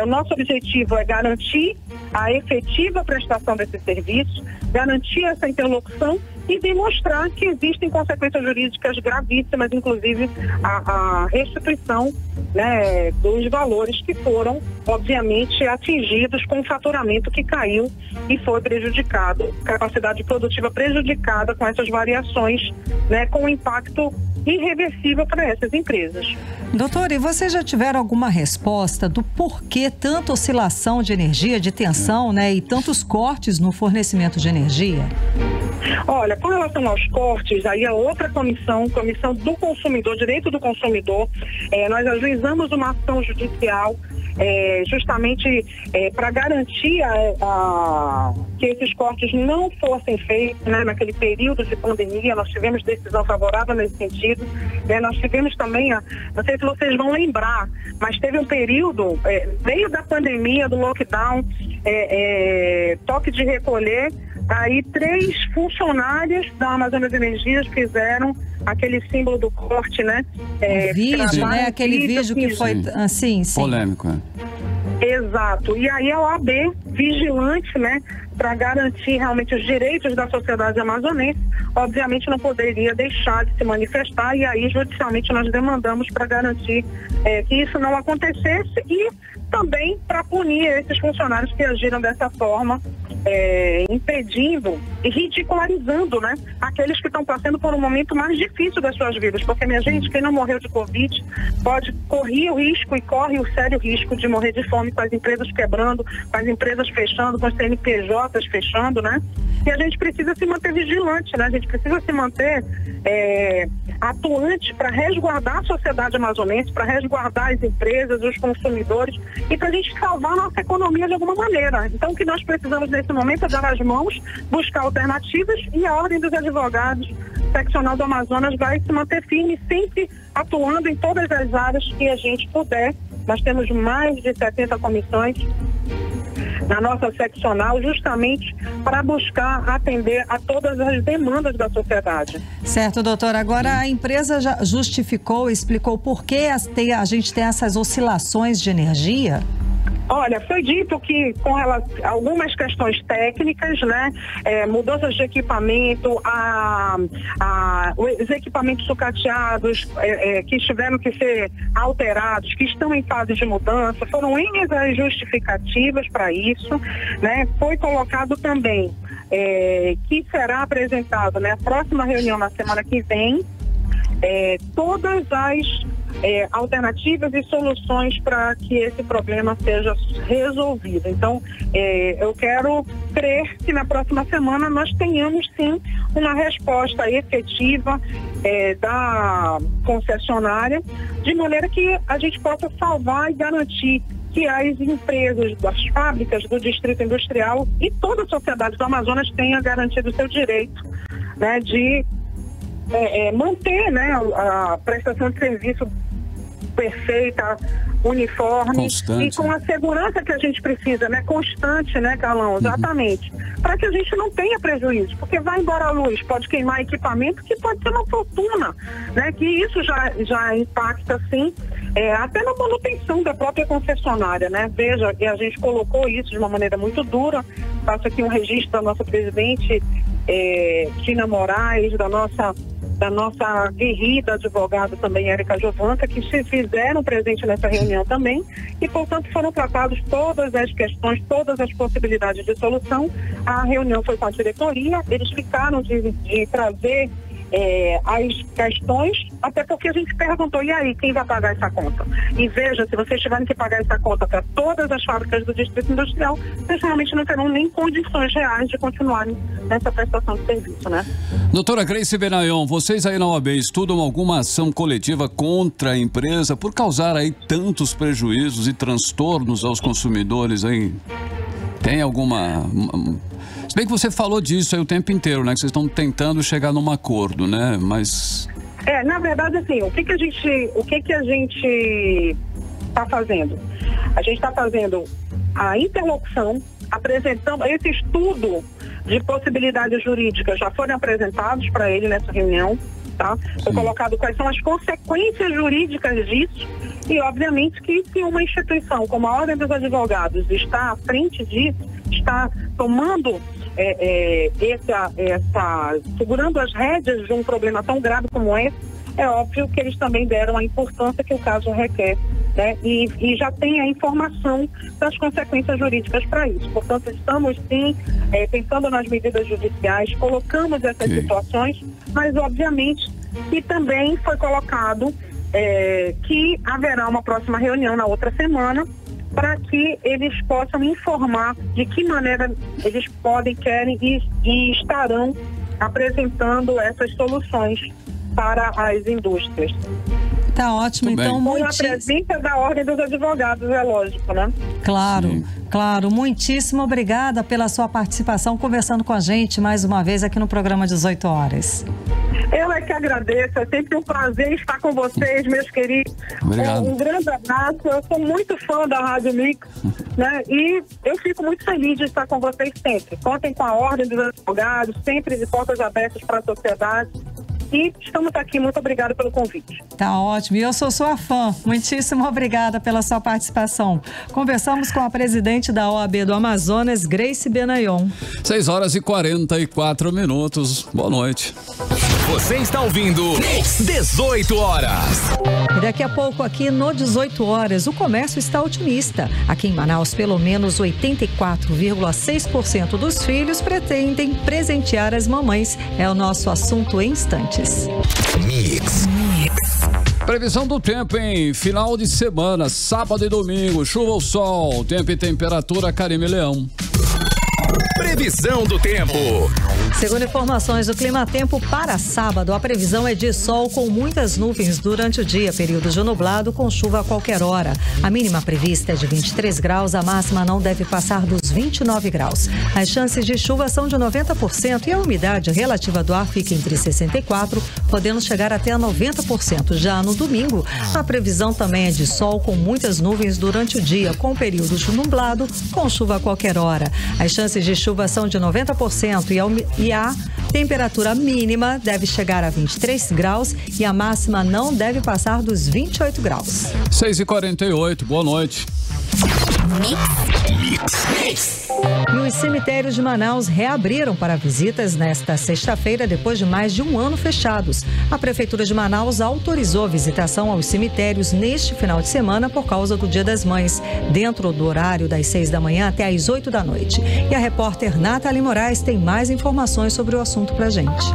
[SPEAKER 13] o nosso objetivo é garantir a efetiva prestação desse serviço, garantir essa interlocução e demonstrar que existem consequências jurídicas gravíssimas, inclusive a restituição, né, dos valores que foram, obviamente, atingidos com o faturamento que caiu e foi prejudicado, capacidade produtiva prejudicada com essas variações, né, com impacto irreversível para essas empresas.
[SPEAKER 3] Doutor, e vocês já tiveram alguma resposta do porquê tanta oscilação de energia, de tensão, né, e tantos cortes no fornecimento de energia?
[SPEAKER 13] Olha, com relação aos cortes, aí a outra comissão do consumidor, direito do consumidor, nós ajuizamos uma ação judicial justamente para garantir que esses cortes não fossem feitos, né, naquele período de pandemia. Nós tivemos decisão favorável nesse sentido, né? Nós tivemos também, não sei se vocês vão lembrar, mas teve um período, meio da pandemia, do lockdown, toque de recolher. Aí 3 funcionárias da Amazonas Energias fizeram aquele símbolo do corte, né?
[SPEAKER 3] Vídeo, né? Aquele vídeo que foi assim, sim.
[SPEAKER 2] Polêmico, né?
[SPEAKER 13] Exato. E aí a OAB, vigilante, né, para garantir realmente os direitos da sociedade amazonense, obviamente não poderia deixar de se manifestar, e aí judicialmente nós demandamos para garantir que isso não acontecesse e também para punir esses funcionários que agiram dessa forma, impedindo e ridicularizando, né, aqueles que estão passando por um momento mais difícil das suas vidas, porque, minha gente, quem não morreu de Covid corre o risco e corre o sério risco de morrer de fome, com as empresas quebrando, com as empresas fechando, com os CNPJs fechando, né? E a gente precisa se manter vigilante, né? A gente precisa se manter atuante para resguardar a sociedade amazonense, para resguardar as empresas, os consumidores e para a gente salvar a nossa economia de alguma maneira. Então, o que nós precisamos nesse momento é dar as mãos, buscar alternativas, e a Ordem dos Advogados Seccional do Amazonas vai se manter firme, sempre atuando em todas as áreas que a gente puder. Nós temos mais de 70 comissões na nossa seccional, justamente para buscar atender a todas as demandas da sociedade.
[SPEAKER 3] Certo, doutora. Agora, a empresa já justificou, explicou por que a gente tem essas oscilações de energia?
[SPEAKER 13] Olha, foi dito que com relação a algumas questões técnicas, né, mudanças de equipamento, os equipamentos sucateados que tiveram que ser alterados, que estão em fase de mudança, foram N as justificativas para isso, né? Foi colocado também que será apresentado na próxima reunião na semana que vem todas as alternativas e soluções para que esse problema seja resolvido. Então, eu quero crer que na próxima semana nós tenhamos sim uma resposta efetiva da concessionária, de maneira que a gente possa salvar e garantir que as empresas, das fábricas do Distrito Industrial e toda a sociedade do Amazonas tenha garantido o seu direito, né, de manter, né, a prestação de serviço perfeita, uniforme, constante, e com a segurança que a gente precisa, né? Constante, né, Carlão? Exatamente. Para que a gente não tenha prejuízo, porque vai embora a luz, pode queimar equipamento que pode ser uma fortuna, né? Que isso já impacta, sim, até na manutenção da própria concessionária, né? Veja, que a gente colocou isso de uma maneira muito dura. Faço aqui um registro da nossa presidente, Tina Moraes, da nossa guerrida advogada também, Érica Jovanca, que se fizeram presente nessa reunião também, e, portanto, foram tratadas todas as questões, todas as possibilidades de solução. A reunião foi com a diretoria, eles ficaram de trazer as questões, até porque a gente perguntou, e aí, quem vai pagar essa conta? E veja, se vocês tiverem que pagar essa conta para todas as fábricas do Distrito Industrial, vocês realmente não terão nem condições reais de continuarem nessa prestação de serviço, né?
[SPEAKER 2] Doutora Grace Benayon, vocês aí na OAB estudam alguma ação coletiva contra a empresa por causar aí tantos prejuízos e transtornos aos consumidores aí? Tem alguma... Se bem que você falou disso aí o tempo inteiro, né? Que vocês estão tentando chegar num acordo, né? Mas...
[SPEAKER 13] na verdade, assim, o que a gente está fazendo? A gente está fazendo a interlocução, apresentando esse estudo de possibilidades jurídicas, já foram apresentados para ele nessa reunião, tá? Foi colocado quais são as consequências jurídicas disso, e obviamente que se uma instituição como a Ordem dos Advogados está à frente disso, está tomando segurando as rédeas de um problema tão grave como esse, é óbvio que eles também deram a importância que o caso requer, né? E já tem a informação das consequências jurídicas para isso. Portanto, estamos sim pensando nas medidas judiciais, colocamos essas situações, mas obviamente que também foi colocado que haverá uma próxima reunião na outra semana, para que eles possam informar de que maneira eles podem, querem e estarão apresentando essas soluções para as indústrias.
[SPEAKER 3] Tá ótimo, então
[SPEAKER 13] com a presença da Ordem dos Advogados, é lógico, né?
[SPEAKER 3] Claro,
[SPEAKER 2] Sim.
[SPEAKER 3] Claro. Muitíssimo obrigada pela sua participação, conversando com a gente mais uma vez aqui no programa 18 horas.
[SPEAKER 13] Eu é que agradeço, é sempre um prazer estar com vocês, meus queridos.
[SPEAKER 2] Obrigado.
[SPEAKER 13] Um grande abraço, eu sou muito fã da Rádio Mix, né? E eu fico muito feliz de estar com vocês sempre. Contem com a Ordem dos Advogados, sempre de portas abertas para a sociedade. E estamos aqui, muito obrigada pelo convite.
[SPEAKER 3] Tá ótimo, e eu sou sua fã. Muitíssimo obrigada pela sua participação. Conversamos com a presidente da OAB do Amazonas, Grace Benayon.
[SPEAKER 2] 6h44. Boa noite.
[SPEAKER 1] Você está ouvindo 18 horas.
[SPEAKER 3] E daqui a pouco aqui no 18 horas, o comércio está otimista. Aqui em Manaus, pelo menos 84,6% dos filhos pretendem presentear as mamães. É o nosso assunto em instantes.
[SPEAKER 1] Mix.
[SPEAKER 2] Previsão do tempo, hein? Final de semana, sábado e domingo, chuva ou sol, tempo e temperatura, Karime Leão.
[SPEAKER 1] Previsão do tempo.
[SPEAKER 3] Segundo informações do Clima Tempo, para sábado, a previsão é de sol com muitas nuvens durante o dia, período de nublado com chuva a qualquer hora. A mínima prevista é de 23 graus, a máxima não deve passar dos 29 graus. As chances de chuva são de 90% e a umidade relativa do ar fica entre 64%, podendo chegar até a 90%. Já no domingo, a previsão também é de sol com muitas nuvens durante o dia, com período de nublado com chuva a qualquer hora. As chances de chuva são de 90% e a Temperatura mínima deve chegar a 23 graus e a máxima não deve passar dos 28 graus.
[SPEAKER 2] 6h48, boa noite.
[SPEAKER 3] E os cemitérios de Manaus reabriram para visitas nesta sexta-feira, depois de mais de um ano fechados. A Prefeitura de Manaus autorizou visitação aos cemitérios neste final de semana por causa do Dia das Mães, dentro do horário das 6 da manhã até às 8 da noite. E a repórter Nathalie Moraes tem mais informações sobre o assunto pra gente.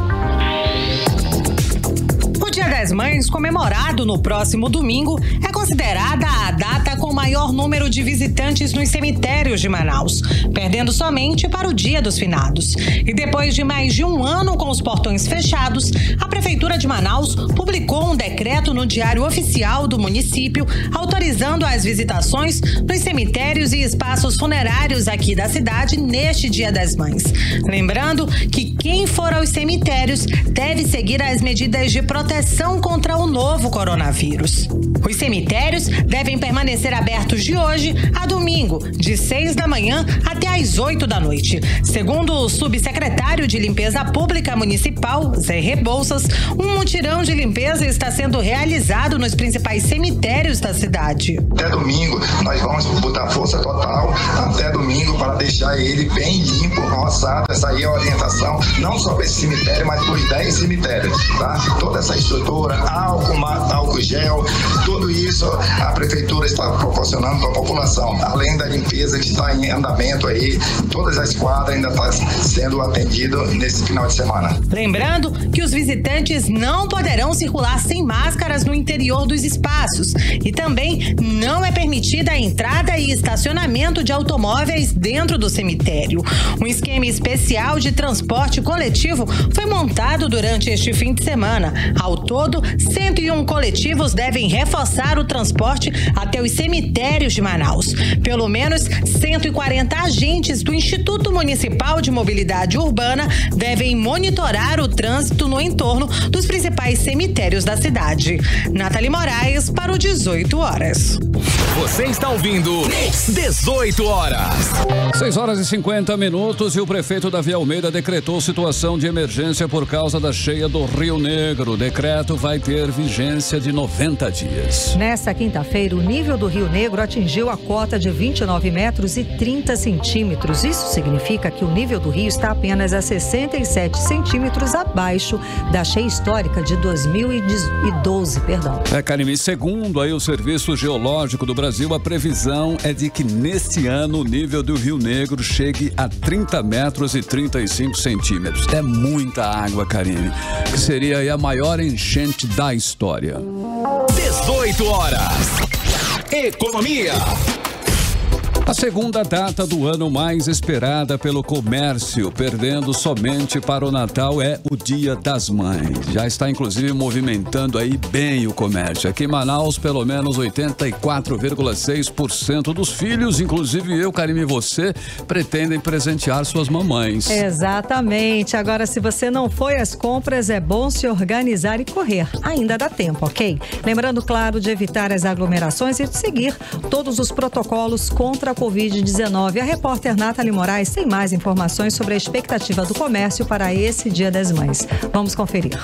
[SPEAKER 4] O Dia das Mães, comemorado no próximo domingo, é considerada a data com maior número de visitantes nos cemitérios de Manaus, perdendo somente para o Dia dos Finados. E depois de mais de um ano com os portões fechados, a Prefeitura de Manaus publicou um decreto no Diário Oficial do município, autorizando as visitações nos cemitérios e espaços funerários aqui da cidade neste Dia das Mães. Lembrando que quem for aos cemitérios deve seguir as medidas de proteção contra o novo coronavírus. Os cemitérios devem permanecer abertos de hoje a domingo, de 6 da manhã até às 8 da noite. Segundo o subsecretário de Limpeza Pública Municipal, Zé Rebouças, um mutirão de limpeza está sendo realizado nos principais cemitérios da cidade.
[SPEAKER 14] Até domingo, nós vamos botar força total até domingo para deixar ele bem limpo, roçado. Essa aí é a orientação, não só para esse cemitério, mas para os 10 cemitérios, tá? Toda essa estrutura, álcool gel, tudo isso a Prefeitura está proporcionando para a população, além da limpeza que está em andamento aí, todas as quadras ainda estão sendo atendidas nesse final de semana.
[SPEAKER 4] Lembrando que os visitantes não poderão circular sem máscaras no interior dos espaços e também não é permitida a entrada e estacionamento de automóveis dentro do cemitério. Um esquema especial de transporte coletivo foi montado durante este fim de semana. Ao todo, 101 coletivos devem reforçar o transporte até os cemitérios de Manaus. Pelo menos 140 agentes do Instituto Municipal de Mobilidade Urbana devem monitorar o trânsito no entorno dos principais cemitérios da cidade. Nathalie Moraes para o 18 horas.
[SPEAKER 1] Você está ouvindo 18 horas.
[SPEAKER 2] 6h50 e o prefeito Davi Almeida decretou situação de emergência por causa da cheia do Rio Negro. O decreto vai ter vigência de 90 dias.
[SPEAKER 3] Nesta quinta-feira, o nível do Rio Negro atingiu a cota de 29 metros e 30 centímetros. Isso significa que o nível do rio está apenas a 67 centímetros abaixo da cheia histórica de 2012.
[SPEAKER 2] Karime, segundo aí o Serviço Geológico do Brasil, a previsão é de que neste ano o nível do Rio Negro chegue a 30 metros e 35 centímetros. É muita água, Karime, que seria aí a maior enchente da história.
[SPEAKER 1] 18 horas. Economia.
[SPEAKER 2] A segunda data do ano mais esperada pelo comércio, perdendo somente para o Natal, é o Dia das Mães. Já está, inclusive, movimentando aí bem o comércio. Aqui em Manaus, pelo menos 84,6% dos filhos, inclusive eu, Karime, e você, pretendem presentear suas mamães.
[SPEAKER 3] Exatamente. Agora, se você não foi às compras, é bom se organizar e correr. Ainda dá tempo, ok? Lembrando, claro, de evitar as aglomerações e de seguir todos os protocolos contra a Covid-19. A repórter Nathalie Moraes tem mais informações sobre a expectativa do comércio para esse Dia das Mães. Vamos conferir.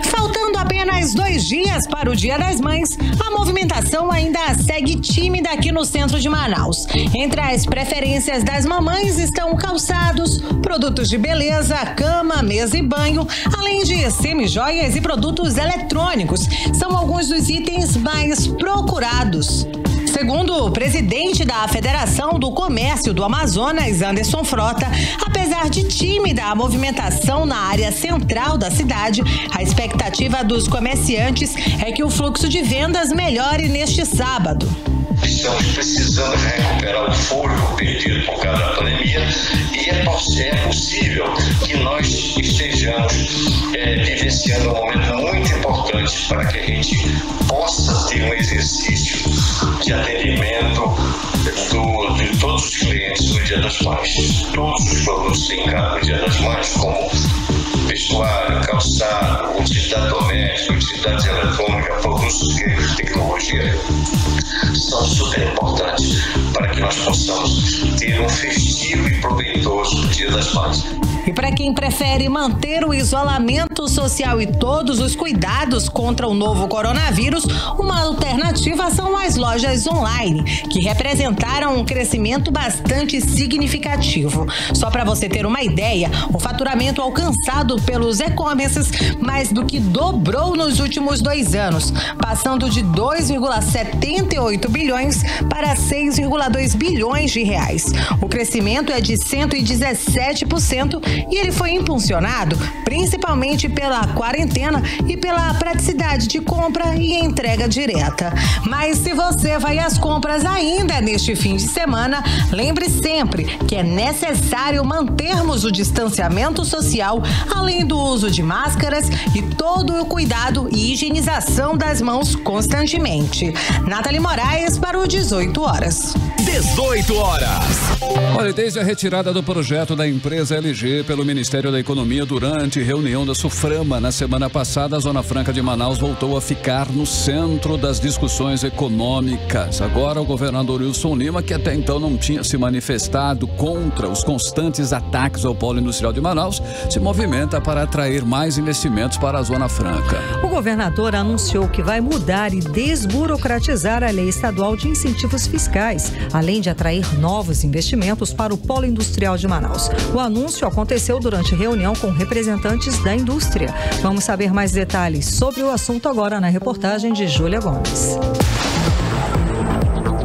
[SPEAKER 4] Faltando apenas 2 dias para o Dia das Mães, a movimentação ainda segue tímida aqui no centro de Manaus. Entre as preferências das mamães estão calçados, produtos de beleza, cama, mesa e banho, além de semijoias e produtos eletrônicos. São alguns dos itens mais procurados. Segundo o presidente da Federação do Comércio do Amazonas, Anderson Frota, apesar de tímida a movimentação na área central da cidade, a expectativa dos comerciantes é que o fluxo de vendas melhore neste sábado.
[SPEAKER 15] Estamos precisando recuperar o fôlego perdido por causa da pandemia e é possível que nós estejamos vivenciando um momento muito importante para que a gente possa ter um exercício de atendimento de todos os clientes no Dia das Mães. Todos os produtos em cada Dia das Mães, como vestuário, calçado, utilidade doméstica, utilidades eletrônicas, produtos de tecnologia, são super importantes para que nós possamos ter um festivo e proveitoso Dia das Mães.
[SPEAKER 4] E para quem prefere manter o isolamento social e todos os cuidados contra o novo coronavírus, uma alternativa são as lojas online, que representaram um crescimento bastante significativo. Só para você ter uma ideia, o faturamento alcançado pelos e-commerces mais do que dobrou nos últimos 2 anos, passando de 2,78 bilhões para 6,2 bilhões de reais. O crescimento é de 117% e ele foi impulsionado principalmente pela quarentena e pela praticidade de compra e entrega direta. Mas se você vai às compras ainda neste fim de semana, lembre sempre que é necessário mantermos o distanciamento social, além do uso de máscaras e todo o cuidado e higienização das mãos constantemente. Nathalie Moraes para o 18 horas.
[SPEAKER 1] 18 horas.
[SPEAKER 2] Olha, desde a retirada do projeto da empresa LG pelo Ministério da Economia durante reunião da SUFRAMA na semana passada, a Zona Franca de Manaus voltou a ficar no centro das discussões econômicas. Agora o governador Wilson Lima, que até então não tinha se manifestado contra os constantes ataques ao polo industrial de Manaus, se movimenta para atrair mais investimentos para a Zona Franca.
[SPEAKER 3] O governador anunciou que vai mudar e desburocratizar a lei estadual de incentivos fiscais, além de atrair novos investimentos para o polo industrial de Manaus. O anúncio aconteceu durante reunião com representantes da indústria. Vamos saber mais detalhes sobre o assunto agora na reportagem de Júlia Gomes.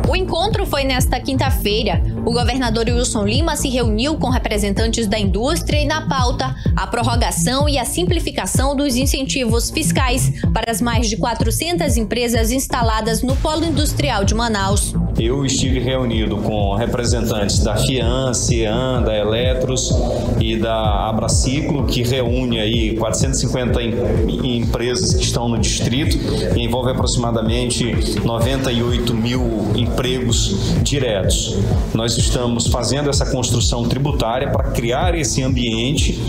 [SPEAKER 11] O encontro foi nesta quinta-feira. O governador Wilson Lima se reuniu com representantes da indústria e, na pauta, a prorrogação e a simplificação dos incentivos fiscais para as mais de 400 empresas instaladas no polo industrial de Manaus.
[SPEAKER 16] Eu estive reunido com representantes da FIAN, CIAN, da Eletros e da Abraciclo, que reúne aí 450 empresas que estão no distrito e envolve aproximadamente 98 mil empregos diretos. Nós estamos fazendo essa construção tributária para criar esse ambiente,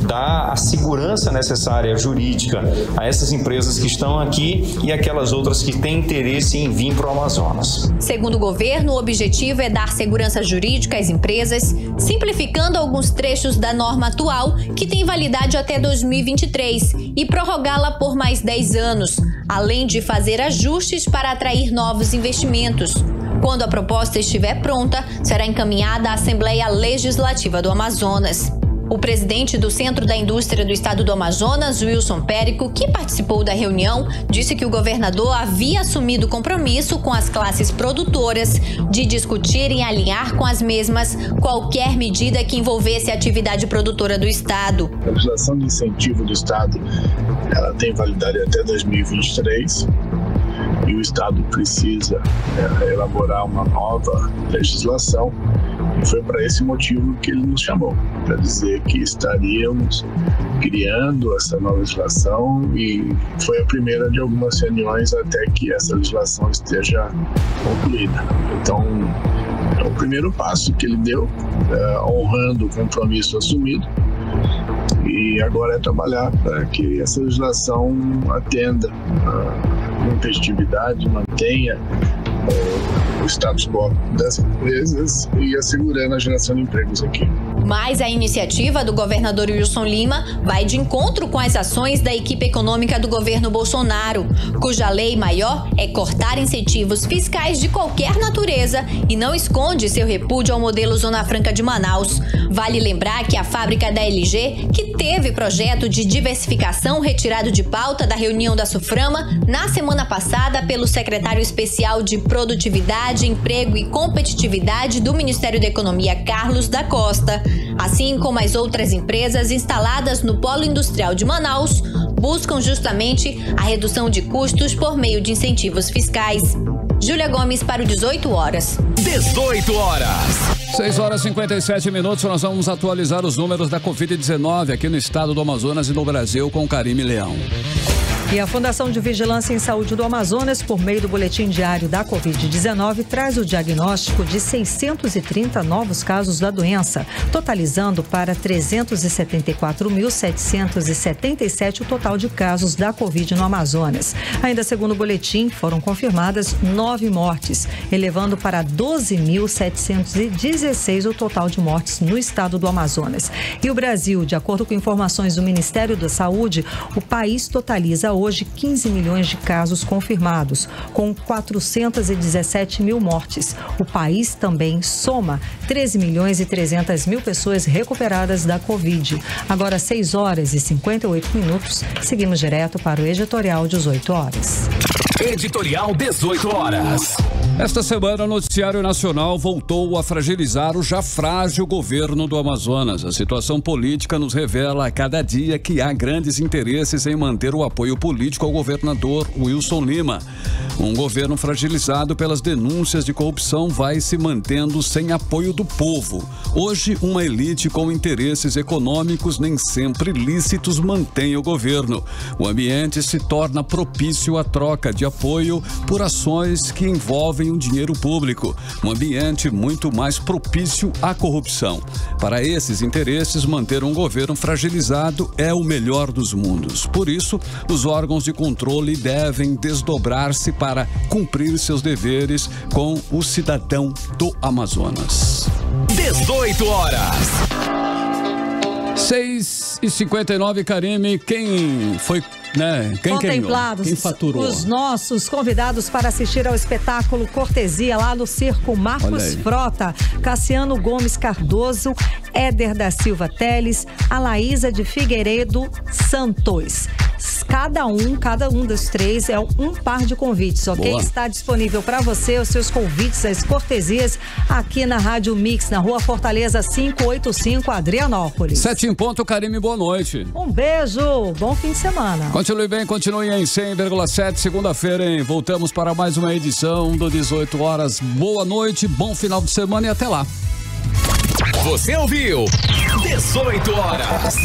[SPEAKER 16] dar a segurança necessária jurídica a essas empresas que estão aqui e aquelas outras que têm interesse em vir para o Amazonas.
[SPEAKER 11] Segundo o governo, o objetivo é dar segurança jurídica às empresas, simplificando alguns trechos da norma atual, que tem validade até 2023, e prorrogá-la por mais 10 anos, além de fazer ajustes para atrair novos investimentos. Quando a proposta estiver pronta, será encaminhada à Assembleia Legislativa do Amazonas. O presidente do Centro da Indústria do Estado do Amazonas, Wilson Périco, que participou da reunião, disse que o governador havia assumido compromisso com as classes produtoras de discutir e alinhar com as mesmas qualquer medida que envolvesse a atividade produtora do Estado.
[SPEAKER 17] A legislação de incentivo do Estado, ela tem validade até 2023. E o Estado precisa elaborar uma nova legislação, e foi para esse motivo que ele nos chamou, para dizer que estaríamos criando essa nova legislação, e foi a primeira de algumas reuniões até que essa legislação esteja concluída. Então, é o primeiro passo que ele deu, honrando o compromisso assumido. E agora é trabalhar para que essa legislação atenda a competitividade, mantenha o status quo das empresas e assegurando a geração de empregos aqui.
[SPEAKER 11] Mas a iniciativa do governador Wilson Lima vai de encontro com as ações da equipe econômica do governo Bolsonaro, cuja lei maior é cortar incentivos fiscais de qualquer natureza e não esconde seu repúdio ao modelo Zona Franca de Manaus. Vale lembrar que a fábrica da LG, que teve projeto de diversificação retirado de pauta da reunião da SUFRAMA na semana passada pelo secretário especial de Produtividade, Emprego e Competitividade do Ministério da Economia, Carlos da Costa, assim como as outras empresas instaladas no polo industrial de Manaus, buscam justamente a redução de custos por meio de incentivos fiscais. Júlia Gomes para o 18 horas.
[SPEAKER 1] 18 horas.
[SPEAKER 2] 6 horas e 57 minutos, nós vamos atualizar os números da Covid-19 aqui no estado do Amazonas e no Brasil com Karime Leão.
[SPEAKER 3] E a Fundação de Vigilância em Saúde do Amazonas, por meio do boletim diário da Covid-19, traz o diagnóstico de 630 novos casos da doença, totalizando para 374.777 o total de casos da Covid no Amazonas. Ainda segundo o boletim, foram confirmadas 9 mortes, elevando para 12.716 o total de mortes no estado do Amazonas. E o Brasil, de acordo com informações do Ministério da Saúde, o país totaliza hoje 15 milhões de casos confirmados, com 417 mil mortes. O país também soma 13 milhões e 300 mil pessoas recuperadas da Covid. Agora, 6 horas e 58 minutos, seguimos direto para o editorial 18 horas.
[SPEAKER 1] Editorial 18 horas.
[SPEAKER 2] Esta semana, o Noticiário Nacional voltou a fragilizar o já frágil governo do Amazonas. A situação política nos revela a cada dia que há grandes interesses em manter o apoio político ao governador Wilson Lima. Um governo fragilizado pelas denúncias de corrupção vai se mantendo sem apoio do povo. Hoje, uma elite com interesses econômicos nem sempre lícitos mantém o governo. O ambiente se torna propício à troca de apoio por ações que envolvem o dinheiro público, um ambiente muito mais propício à corrupção. Para esses interesses, manter um governo fragilizado é o melhor dos mundos. Por isso, os órgãos de controle devem desdobrar-se para cumprir seus deveres com o cidadão do Amazonas.
[SPEAKER 1] 18 horas.
[SPEAKER 2] 6h59, Karime, quem foi, né? Quem
[SPEAKER 3] contemplados,
[SPEAKER 2] quem faturou?
[SPEAKER 3] Os nossos convidados para assistir ao espetáculo Cortesia lá no Circo Marcos Frota, Cassiano Gomes Cardoso, Éder da Silva Teles, Alaísa de Figueiredo Santos. Cada um dos três é um par de convites, ok? Boa. Está disponível para você os seus convites, as cortesias, aqui na Rádio Mix, na Rua Fortaleza 585, Adrianópolis.
[SPEAKER 2] 7 em ponto, Karime, boa noite.
[SPEAKER 3] Um beijo, bom fim de semana.
[SPEAKER 2] Continue bem, continue em 100,7, segunda-feira, hein? Voltamos para mais uma edição do 18 horas. Boa noite, bom final de semana e até lá.
[SPEAKER 1] Você ouviu 18 horas.